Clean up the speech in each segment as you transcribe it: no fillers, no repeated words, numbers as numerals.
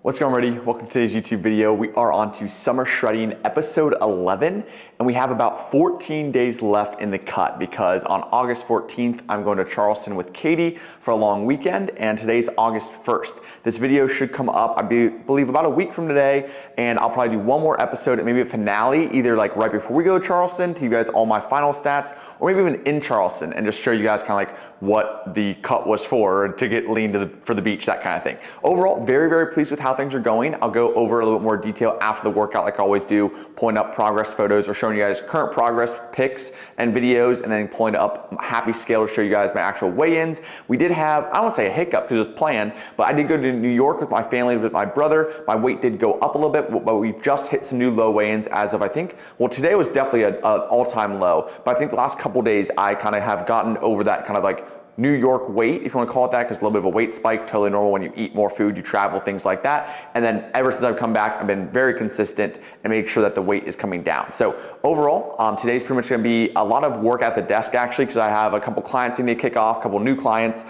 What's going on, everybody? Welcome to today's YouTube video. We are on to summer shredding episode 11, and we have about 14 days left in the cut because on August 14th, I'm going to Charleston with Katie for a long weekend, and today's August 1st. This video should come up, I believe, about a week from today, and I'll probably do one more episode and maybe a finale, either like right before we go to Charleston to you guys all my final stats, or maybe even in Charleston and just show you guys kind of like what the cut was for, to get lean for the beach, that kind of thing. Overall, very, very pleased with how things are going. I'll go over a little bit more detail after the workout like I always do, pulling up progress photos or showing you guys current progress pics and videos, and then pulling up happy scale to show you guys my actual weigh-ins. We did have, I won't say a hiccup because it was planned, but I did go to New York with my family, with my brother. My weight did go up a little bit, but we've just hit some new low weigh-ins as of, I think, well, today was definitely an all-time low, but I think the last couple days I kind of have gotten over that kind of like New York weight, if you want to call it that, because a little bit of a weight spike, totally normal when you eat more food, you travel, things like that. And then ever since I've come back, I've been very consistent and made sure that the weight is coming down. So overall, today's pretty much going to be a lot of work at the desk actually, because I have a couple clients I need to kick off, a couple new clients.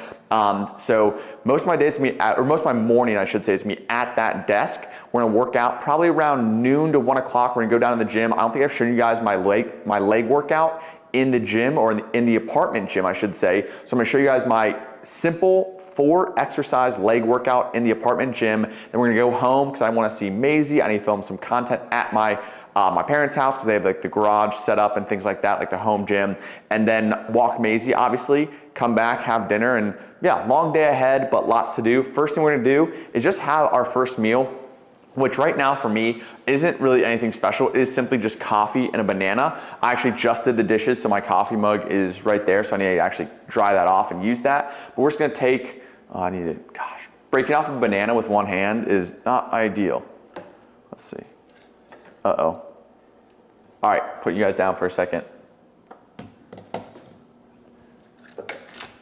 So most of my days going to be at, or most of my morning, I should say, is going to be at that desk. We're going to work out probably around noon to 1 o'clock. We're going to go down to the gym. I don't think I've shown you guys my leg workout in the gym, or in the apartment gym, I should say. So I'm gonna show you guys my simple 4 exercise leg workout in the apartment gym. Then we're gonna go home because I wanna see Maisy. I need to film some content at my parents' house because they have like the garage set up and things like that, like the home gym. And then walk Maisy, obviously, come back, have dinner, and yeah, long day ahead, but lots to do. First thing we're gonna do is just have our first meal, which right now for me isn't really anything special. It is simply just coffee and a banana. I actually just did the dishes, so my coffee mug is right there, so I need to actually dry that off and use that. But we're just gonna take, breaking off a banana with one hand is not ideal. Let's see. Uh-oh. All right, put you guys down for a second.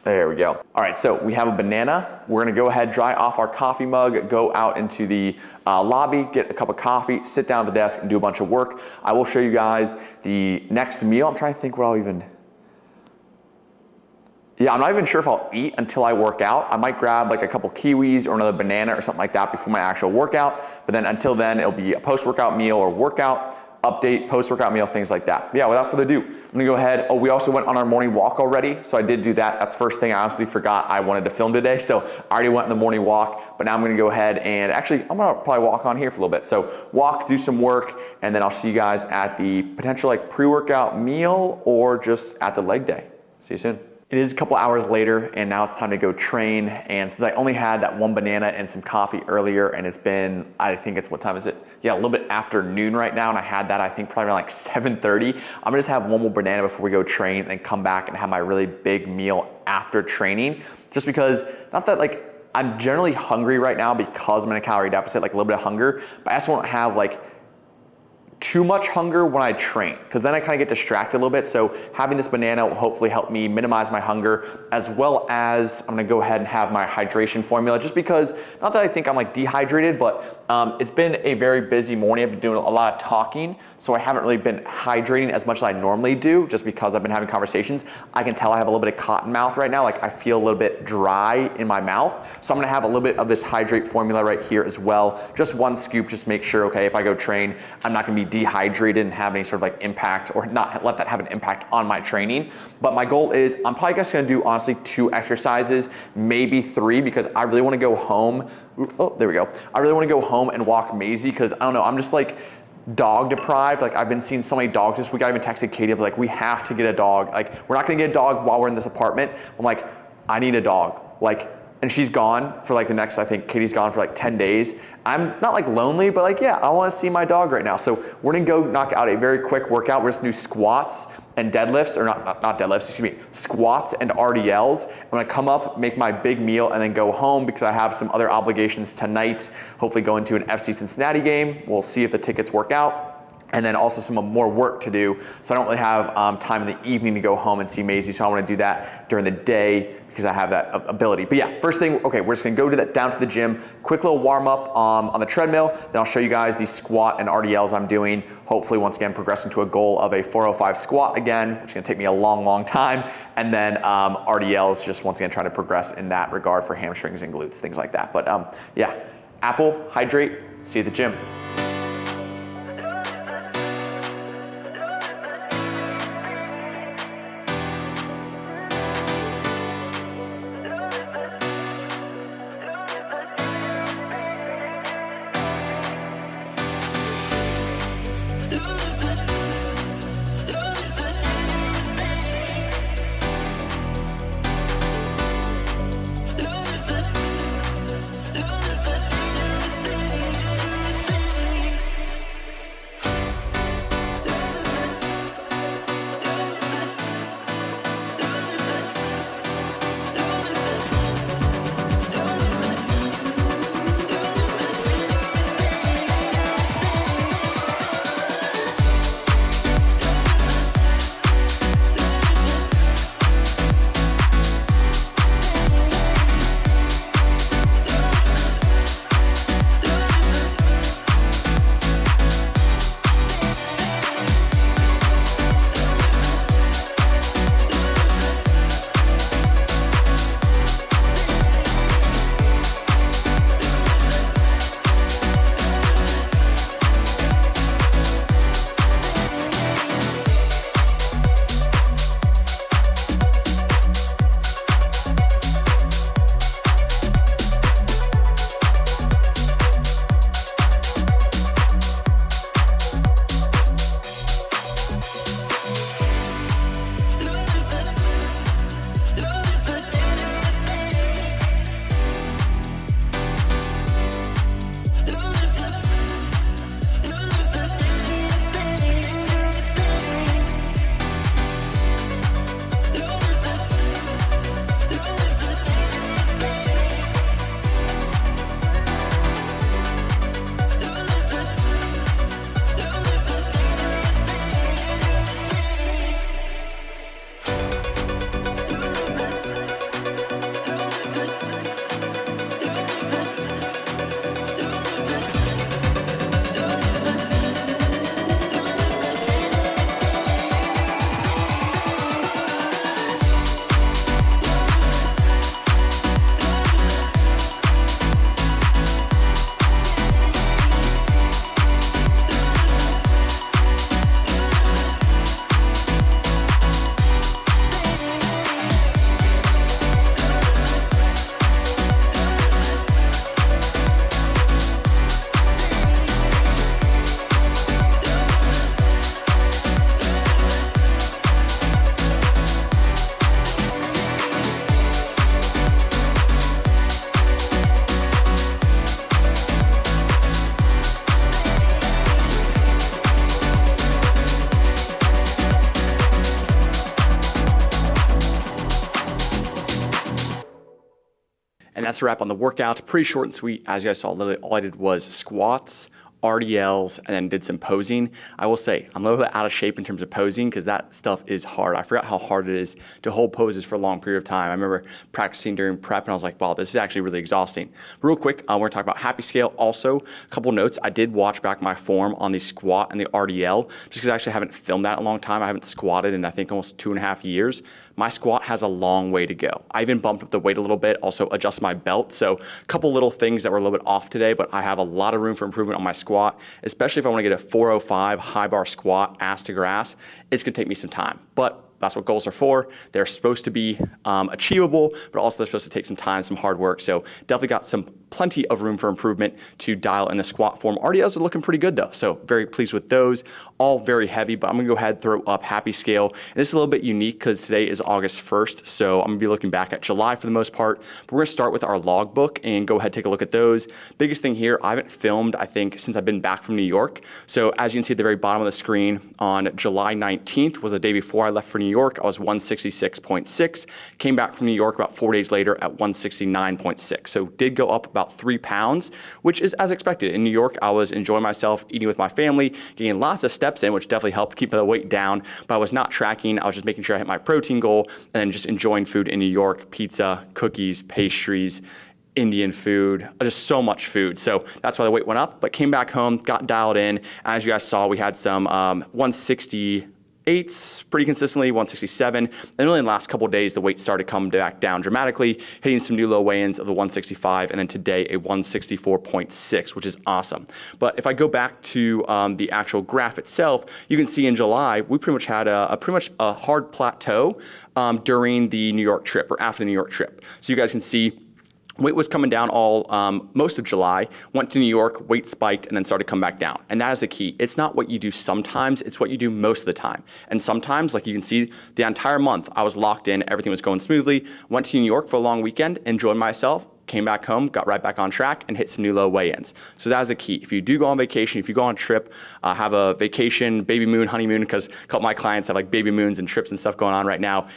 There we go. All right, so we have a banana. We're gonna go ahead, dry off our coffee mug, go out into the lobby, get a cup of coffee, sit down at the desk and do a bunch of work. I will show you guys the next meal. I'm trying to think what I'll even, I'm not even sure if I'll eat until I work out. I might grab like a couple kiwis or another banana or something like that before my actual workout. But then until then, it'll be a post-workout meal or workout update, post-workout meal, things like that. But yeah, without further ado, I'm gonna go ahead. Oh, we also went on our morning walk already. So I did do that. That's the first thing I honestly forgot I wanted to film today. So I already went on the morning walk, but now I'm gonna go ahead and actually, I'm gonna probably walk on here for a little bit. So walk, do some work, and then I'll see you guys at the potential like pre-workout meal or just at the leg day. See you soon. It is a couple hours later, and now it's time to go train. And since I only had that one banana and some coffee earlier, and it's been, I think it's, what time is it? Yeah, a little bit after noon right now, and I had that, I think, probably around like 7:30. I'm gonna just have one more banana before we go train, and then come back and have my really big meal after training. Just because, not that like, I'm generally hungry right now because I'm in a calorie deficit, like a little bit of hunger, but I just won't have like too much hunger when I train, because then I kind of get distracted a little bit. So having this banana will hopefully help me minimize my hunger, as well as I'm gonna go ahead and have my hydration formula, just because, not that I think I'm like dehydrated, but it's been a very busy morning. I've been doing a lot of talking, so I haven't really been hydrating as much as I normally do, just because I've been having conversations. I can tell I have a little bit of cotton mouth right now, like I feel a little bit dry in my mouth. So I'm gonna have a little bit of this hydrate formula right here as well. Just one scoop, just make sure, okay, if I go train, I'm not gonna be dehydrated and have any sort of like impact, or not let that have an impact on my training. But my goal is, I'm probably just gonna do honestly 2 exercises, maybe 3, because I really wanna go home. Oh, there we go. I really wanna go home and walk Maisy, because I don't know, I'm just like dog deprived. Like I've been seeing so many dogs this week. I even texted Katie, like, we have to get a dog. Like, we're not gonna get a dog while we're in this apartment. I'm like, I need a dog. Like, and she's gone for like the next, I think Katie's gone for like 10 days. I'm not like lonely, but like, yeah, I wanna see my dog right now. So we're gonna go knock out a very quick workout. We're just gonna do squats and deadlifts, or not deadlifts, excuse me, squats and RDLs. I'm gonna come up, make my big meal, and then go home because I have some other obligations tonight. Hopefully go into an FC Cincinnati game. We'll see if the tickets work out. And then also some more work to do. So I don't really have time in the evening to go home and see Maisy. So I wanna do that during the day, because I have that ability. But yeah, first thing, okay, we're just gonna go down to the gym, quick little warm up on the treadmill, then I'll show you guys the squat and RDLs I'm doing. Hopefully, once again, progressing to a goal of a 405 squat again, which is gonna take me a long, long time. And then RDLs, just once again, trying to progress in that regard for hamstrings and glutes, things like that. But yeah, Apple, hydrate, see you at the gym. And that's a wrap on the workout. Pretty short and sweet. As you guys saw, literally all I did was squats, RDLs, and then did some posing. I will say, I'm a little bit out of shape in terms of posing because that stuff is hard. I forgot how hard it is to hold poses for a long period of time. I remember practicing during prep and I was like, wow, this is actually really exhausting. Real quick, we're gonna talk about happy scale. Also, a couple notes. I did watch back my form on the squat and the RDL just because I actually haven't filmed that in a long time. I haven't squatted in I think almost 2.5 years. My squat has a long way to go. I even bumped up the weight a little bit, also adjust my belt. So a couple little things that were a little bit off today, but I have a lot of room for improvement on my squat, especially if I want to get a 405 high bar squat, ass to grass. It's gonna take me some time, but that's what goals are for. They're supposed to be achievable, but also they're supposed to take some time, some hard work. So definitely got plenty of room for improvement to dial in the squat form. RDLs are looking pretty good though, so very pleased with those. All very heavy, but I'm gonna go ahead and throw up happy scale. And this is a little bit unique because today is August 1st, so I'm gonna be looking back at July for the most part. But we're gonna start with our logbook and go ahead and take a look at those. Biggest thing here, I haven't filmed, I think, since I've been back from New York. So as you can see at the very bottom of the screen, on July 19th was the day before I left for New York. I was 166.6, came back from New York about 4 days later at 169.6. So did go up about 3 pounds, which is as expected. In New York, I was enjoying myself, eating with my family, getting lots of steps in, which definitely helped keep the weight down, but I was not tracking. I was just making sure I hit my protein goal and then just enjoying food in New York, pizza, cookies, pastries, Indian food, just so much food. So that's why the weight went up, but came back home, got dialed in. As you guys saw, we had some 168 168s pretty consistently, 167. And really in the last couple of days, the weight started to come back down dramatically, hitting some new low weigh-ins of the 165, and then today a 164.6, which is awesome. But if I go back to the actual graph itself, you can see in July, we pretty much had pretty much a hard plateau during the New York trip or after the New York trip. So you guys can see weight was coming down most of July, went to New York, weight spiked, and then started to come back down. And that is the key. It's not what you do sometimes, it's what you do most of the time. And sometimes, like you can see, the entire month, I was locked in, everything was going smoothly, went to New York for a long weekend, enjoyed myself, came back home, got right back on track, and hit some new low weigh-ins. So that is the key. If you do go on vacation, if you go on a trip, have a vacation, baby moon, honeymoon, because a couple of my clients have like baby moons and trips and stuff going on right now,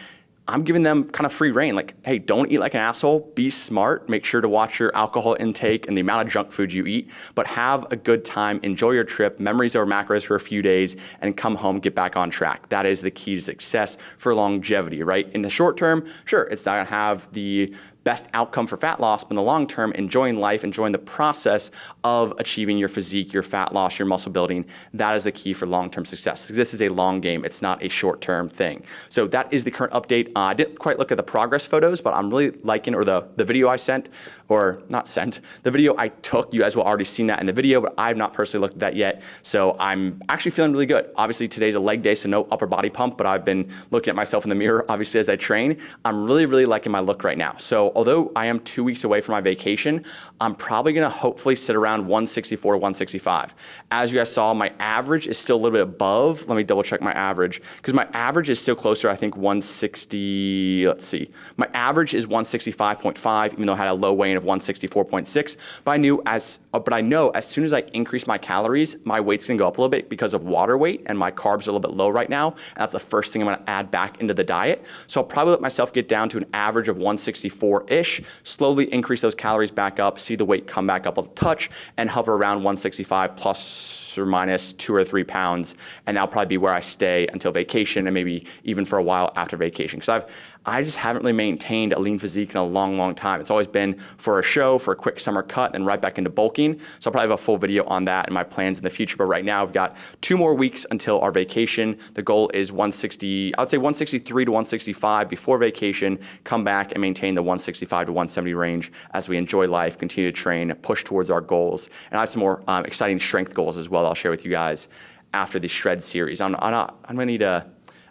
I'm giving them kind of free reign. Like, hey, don't eat like an asshole. Be smart. Make sure to watch your alcohol intake and the amount of junk food you eat, but have a good time. Enjoy your trip, memories over macros for a few days, and come home, get back on track. That is the key to success for longevity, right? In the short term, sure, it's not gonna have the best outcome for fat loss, but in the long term, enjoying life, enjoying the process of achieving your physique, your fat loss, your muscle building, that is the key for long-term success. This is a long game, it's not a short-term thing. So that is the current update. I didn't quite look at the progress photos, but I'm really liking, or the video I sent, or not sent, the video I took, you guys will already seen that in the video, but I've not personally looked at that yet. So I'm actually feeling really good. Obviously today's a leg day, so no upper body pump, but I've been looking at myself in the mirror, obviously as I train. I'm really, really liking my look right now. So although I am 2 weeks away from my vacation, I'm probably gonna hopefully sit around 164, 165. As you guys saw, my average is still a little bit above. Let me double check my average, because my average is still closer, I think 160, let's see. My average is 165.5, even though I had a low weigh-in of 164.6, but I know as soon as I increase my calories, my weight's gonna go up a little bit because of water weight, and my carbs are a little bit low right now, and that's the first thing I'm gonna add back into the diet. So I'll probably let myself get down to an average of 164-ish, slowly increase those calories back up, see the weight come back up a touch, and hover around 165 plus or minus 2 or 3 pounds, and that'll probably be where I stay until vacation, and maybe even for a while after vacation. Because I just haven't really maintained a lean physique in a long, long time. It's always been for a show, for a quick summer cut, and right back into bulking. So I'll probably have a full video on that and my plans in the future. But right now, we've got 2 more weeks until our vacation. The goal is 160, I would say 163 to 165 before vacation, come back and maintain the 165 to 170 range as we enjoy life, continue to train, push towards our goals. And I have some more exciting strength goals as well I'll share with you guys after the Shred series. I'm gonna need a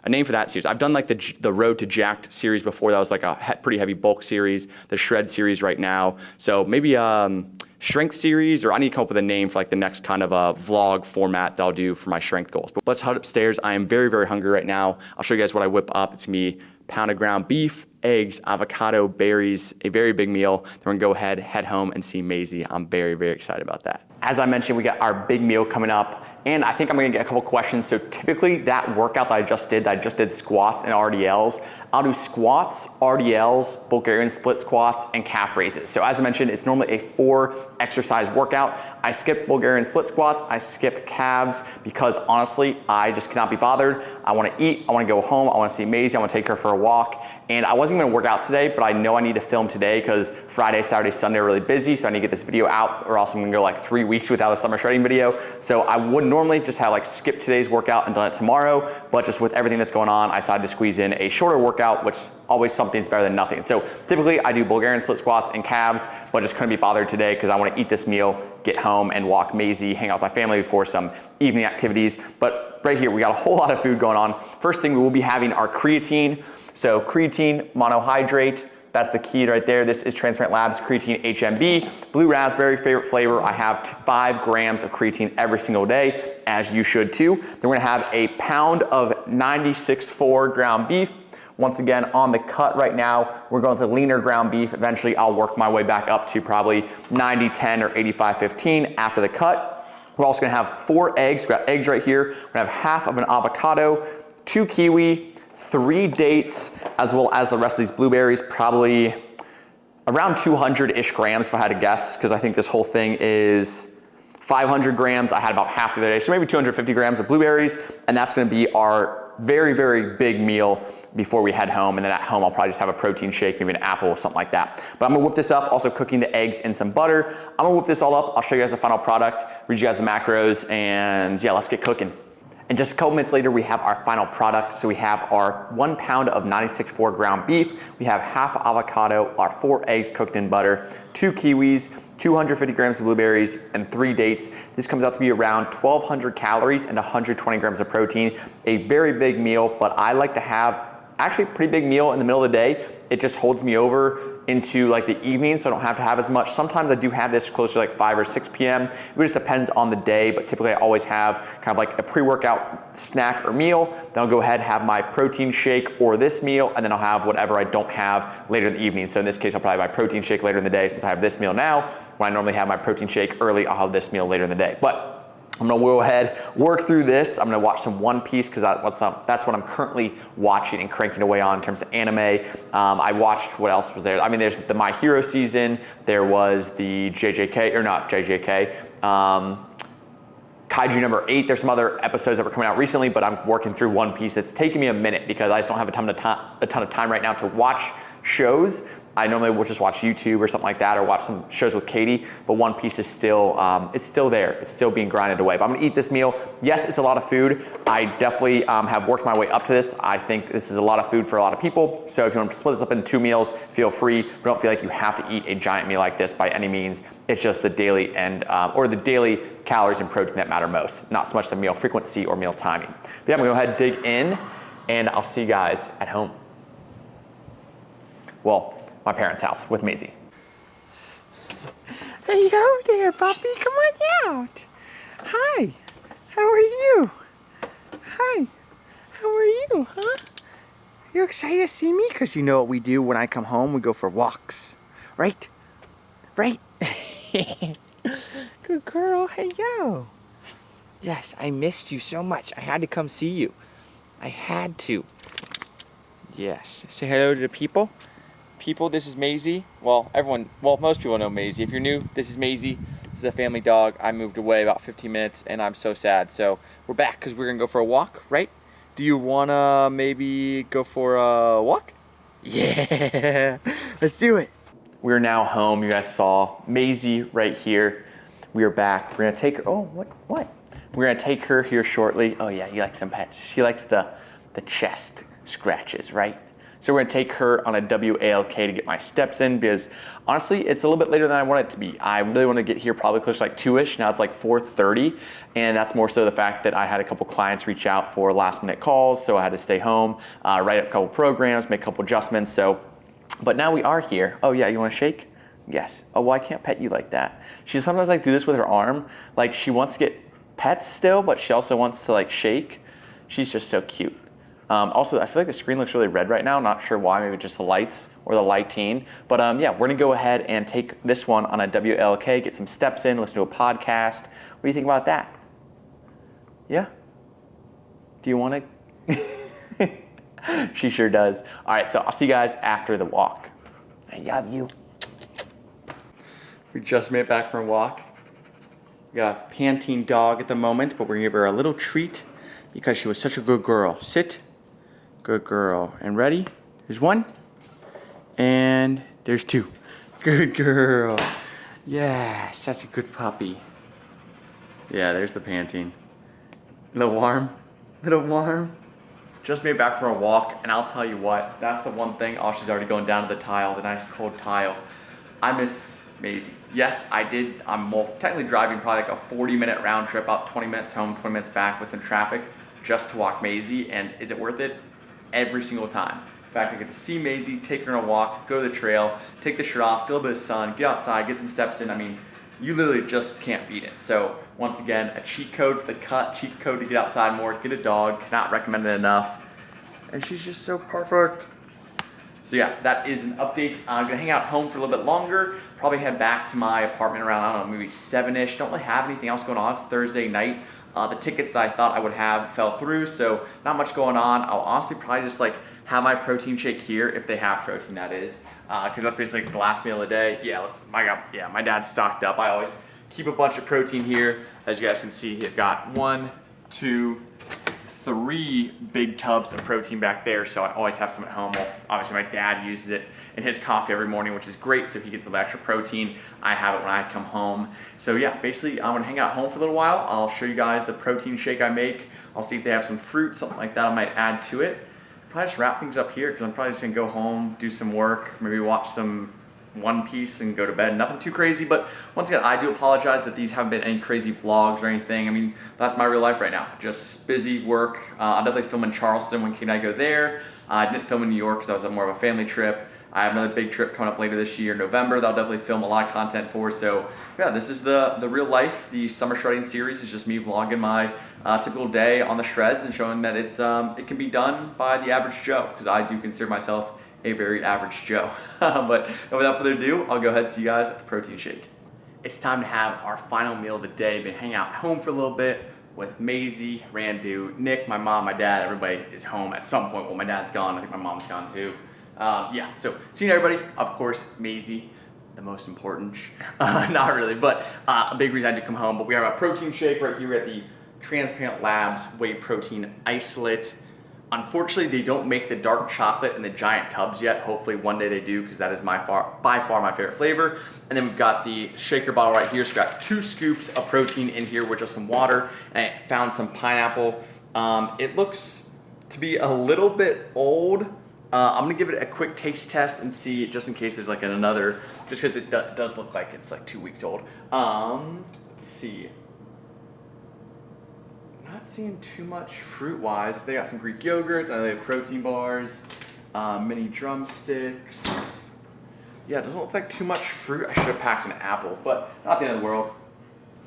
name for that series. I've done like the Road to Jacked series before. That was like a pretty heavy bulk series. The Shred series right now. So maybe strength series, or I need to come up with a name for like the next kind of a vlog format that I'll do for my strength goals. But let's head upstairs. I am very, very hungry right now. I'll show you guys what I whip up. It's gonna be pound of ground beef, eggs, avocado, berries, a very big meal. Then we're gonna go ahead, head home and see Maisy. I'm very, very excited about that. As I mentioned, we got our big meal coming up, and I think I'm gonna get a couple questions. So typically that workout that I just did squats and RDLs. I'll do squats, RDLs, Bulgarian split squats, and calf raises. So as I mentioned, it's normally a 4 exercise workout. I skip Bulgarian split squats, I skip calves, because honestly, I just cannot be bothered. I wanna eat, I wanna go home, I wanna see Maisy, I wanna take her for a walk. And I wasn't gonna work out today, but I know I need to film today because Friday, Saturday, Sunday are really busy, so I need to get this video out, or else I'm gonna go like 3 weeks without a summer shredding video. So I would normally just have like skipped today's workout and done it tomorrow, but just with everything that's going on, I decided to squeeze in a shorter workout, which always something's better than nothing. So typically I do Bulgarian split squats and calves, but just couldn't be bothered today because I wanna eat this meal, get home and walk Maisy, hang out with my family before some evening activities. But right here, we got a whole lot of food going on. First thing, we will be having our creatine. So creatine monohydrate, that's the key right there. This is Transparent Labs Creatine HMB, blue raspberry, favorite flavor. I have 5 grams of creatine every single day, as you should too. Then we're gonna have a pound of 96.4 ground beef. Once again, on the cut right now, we're going with the leaner ground beef. Eventually, I'll work my way back up to probably 90-10 or 85-15 after the cut. We're also gonna have 4 eggs. We've got eggs right here. We're gonna have half of an avocado, 2 kiwi, 3 dates, as well as the rest of these blueberries, probably around 200-ish grams if I had to guess, because I think this whole thing is 500 grams. I had about half the other day, so maybe 250 grams of blueberries, and that's gonna be our very, very big meal before we head home. And then at home, I'll probably just have a protein shake, maybe an apple or something like that. But I'm gonna whip this up, also cooking the eggs in some butter. I'm gonna whip this all up. I'll show you guys the final product, read you guys the macros, and yeah, let's get cooking. And just a couple minutes later, we have our final product. So we have our 1 pound of 96.4 ground beef. We have half avocado, our 4 eggs cooked in butter, 2 kiwis, 250 grams of blueberries, and 3 dates. This comes out to be around 1,200 calories and 120 grams of protein. A very big meal, but I like to have actually a pretty big meal in the middle of the day. It just holds me over into like the evening, so I don't have to have as much. Sometimes I do have this closer to like 5 or 6 p.m. It just depends on the day, but typically I always have kind of like a pre-workout snack or meal. Then I'll go ahead and have my protein shake or this meal, and then I'll have whatever I don't have later in the evening. So in this case, I'll probably have my protein shake later in the day since I have this meal now. When I normally have my protein shake early, I'll have this meal later in the day. But I'm gonna go ahead, work through this. I'm gonna watch some One Piece because that's what I'm currently watching and cranking away on in terms of anime. I watched, what else was there? I mean, there's the My Hero season. There was the JJK, or not JJK, Kaiju number 8. There's some other episodes that were coming out recently, but I'm working through One Piece. It's taking me a minute because I just don't have a ton of time right now to watch shows. I normally will just watch YouTube or something like that, or watch some shows with Katie, but One Piece is still, it's still there. It's still being grinded away, but I'm gonna eat this meal. Yes, it's a lot of food. I definitely have worked my way up to this. I think this is a lot of food for a lot of people. So if you want to split this up into 2 meals, feel free, but don't feel like you have to eat a giant meal like this by any means. It's just the daily or the daily calories and protein that matter most, not so much the meal frequency or meal timing. But yeah, I'm gonna go ahead and dig in, and I'll see you guys at home. Well, my parents' house with Maisy. Hello there, puppy. Come on out. Hi. How are you? Hi. How are you, huh? You excited to see me? Because you know what we do when I come home? We go for walks. Right? Right? Good girl. Hey, yo. Yes, I missed you so much. I had to come see you. I had to. Yes. Say hello to the people. People, this is Maisy. Well, most people know Maisy. If you're new, this is Maisy. This is the family dog. I moved away about 15 minutes and I'm so sad. So we're back because we're gonna go for a walk, right? Do you wanna maybe go for a walk? Yeah, let's do it. We're now home. You guys saw Maisy right here. We are back. We're gonna take her, oh, what? We're gonna take her here shortly. Oh yeah, you like some pets. She likes the chest scratches, right? So we're gonna take her on a WALK to get my steps in because honestly, it's a little bit later than I want it to be. I really wanna get here probably close to like 2-ish. Now it's like 4:30. And that's more so the fact that I had a couple clients reach out for last minute calls. So I had to stay home, write up a couple programs, make a couple adjustments. So, but now we are here. Oh yeah, you wanna shake? Yes. Oh, well, I can't pet you like that. She sometimes like do this with her arm. Like she wants to get pets still, but she also wants to like shake. She's just so cute. Also, I feel like the screen looks really red right now. Not sure why, maybe just the lights or the lighting. But yeah, we're gonna go ahead and take this one on a WLK, get some steps in, listen to a podcast. What do you think about that? Yeah? Do you wanna? She sure does. All right, so I'll see you guys after the walk. I love you. We just made it back from a walk. We got a panting dog at the moment, but we're gonna give her a little treat because she was such a good girl. Sit. Good girl. And ready? There's 1. And there's 2. Good girl. Yes, that's a good puppy. Yeah, there's the panting. A little warm? A little warm? Just made back from a walk, and I'll tell you what, that's the one thing. Oh, she's already going down to the tile, the nice cold tile. I miss Maisy. Yes, I did. I'm technically driving probably like a 40-minute round trip, about 20 minutes home, 20 minutes back within traffic, just to walk Maisy. And is it worth it? Every single time. In fact, I get to see Maisy, take her on a walk, go to the trail, take the shirt off, get a little bit of sun, get outside, get some steps in. I mean, you literally just can't beat it. So once again, a cheat code for the cut, cheat code to get outside more, get a dog, cannot recommend it enough. And she's just so perfect. So yeah, that is an update. I'm gonna hang out home for a little bit longer, probably head back to my apartment around, I don't know, maybe 7-ish. Don't really have anything else going on. It's Thursday night. The tickets that I thought I would have fell through, so not much going on. I'll honestly probably just like have my protein shake here, if they have protein, that is, because that's basically the last meal of the day. Yeah, my dad's stocked up. I always keep a bunch of protein here. As you guys can see, I've got 1, 2, 3 big tubs of protein back there, so I always have some at home. Well, obviously my dad uses it in his coffee every morning, which is great. So he gets a little extra protein. I have it when I come home. So yeah, basically I'm gonna hang out home for a little while. I'll show you guys the protein shake I make. I'll see if they have some fruit, something like that I might add to it. Probably just wrap things up here because I'm probably just gonna go home, do some work, maybe watch some One Piece and go to bed. Nothing too crazy, but once again, I do apologize that these haven't been any crazy vlogs or anything. I mean, that's my real life right now. Just busy work. I'll definitely film in Charleston when Kate and I go there. I didn't film in New York because that was more of a family trip. I have another big trip coming up later this year, November, that I'll definitely film a lot of content for. So yeah, this is the real life. The summer shredding series is just me vlogging my typical day on the shreds and showing that it can be done by the average Joe, because I do consider myself a very average Joe. But without further ado, I'll go ahead and see you guys at the protein shake. It's time to have our final meal of the day. Been hanging out at home for a little bit with Maisy, Randu, Nick, my mom, my dad. Everybody is home at some point. Well, my dad's gone. I think my mom's gone too. Yeah, so seeing everybody, of course, Maisy, the most important. Not really, but a big reason I had to come home. But we have a protein shake right here at the Transparent Labs Whey Protein Isolate. Unfortunately, they don't make the dark chocolate in the giant tubs yet. Hopefully one day they do, because that is by far my favorite flavor. And then we've got the shaker bottle right here. So we've got 2 scoops of protein in here with just some water, and I found some pineapple. It looks to be a little bit old. I'm gonna give it a quick taste test and see, just in case there's like another, just because it does look like it's like 2 weeks old. Let's see. Not seeing too much fruit-wise. They got some Greek yogurts, I know they have protein bars, mini drumsticks. Yeah, it doesn't look like too much fruit. I should have packed an apple, but not the end of the world.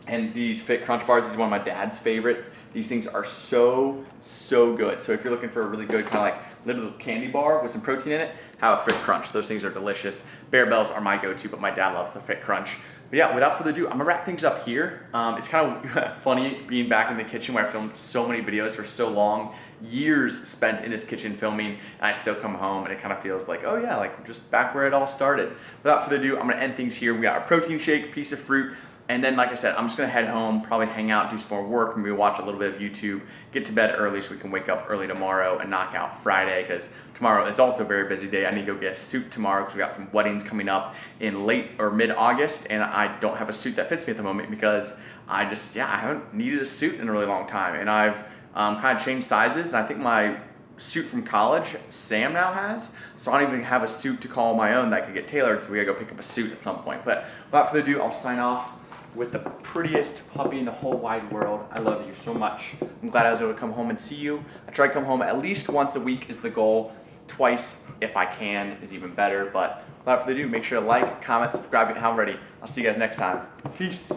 And these Fit Crunch bars, this is one of my dad's favorites. These things are so good. So if you're looking for a really good kind of like little candy bar with some protein in it, have a Fit Crunch. Those things are delicious. Bear Bells are my go-to, but my dad loves the Fit Crunch. But yeah, without further ado, I'm gonna wrap things up here. It's kind of funny being back in the kitchen where I filmed so many videos for so long, years spent in this kitchen filming, and I still come home and it kind of feels like, oh yeah, like just back where it all started. Without further ado, I'm gonna end things here. We got our protein shake, piece of fruit, and then like I said, I'm just gonna head home, probably hang out, do some more work, maybe watch a little bit of YouTube, get to bed early so we can wake up early tomorrow and knock out Friday, because tomorrow is also a very busy day. I need to go get a suit tomorrow because we got some weddings coming up in late or mid-August, and I don't have a suit that fits me at the moment because I haven't needed a suit in a really long time, and I've kind of changed sizes, and I think my suit from college, Sam now has, so I don't even have a suit to call my own that I could get tailored, so we gotta go pick up a suit at some point. But without further ado, I'll sign off with the prettiest puppy in the whole wide world. I love you so much. I'm glad I was able to come home and see you. I try to come home at least once a week is the goal. Twice, if I can, is even better. But without further ado, make sure to like, comment, subscribe if you haven't already. I'll see you guys next time. Peace.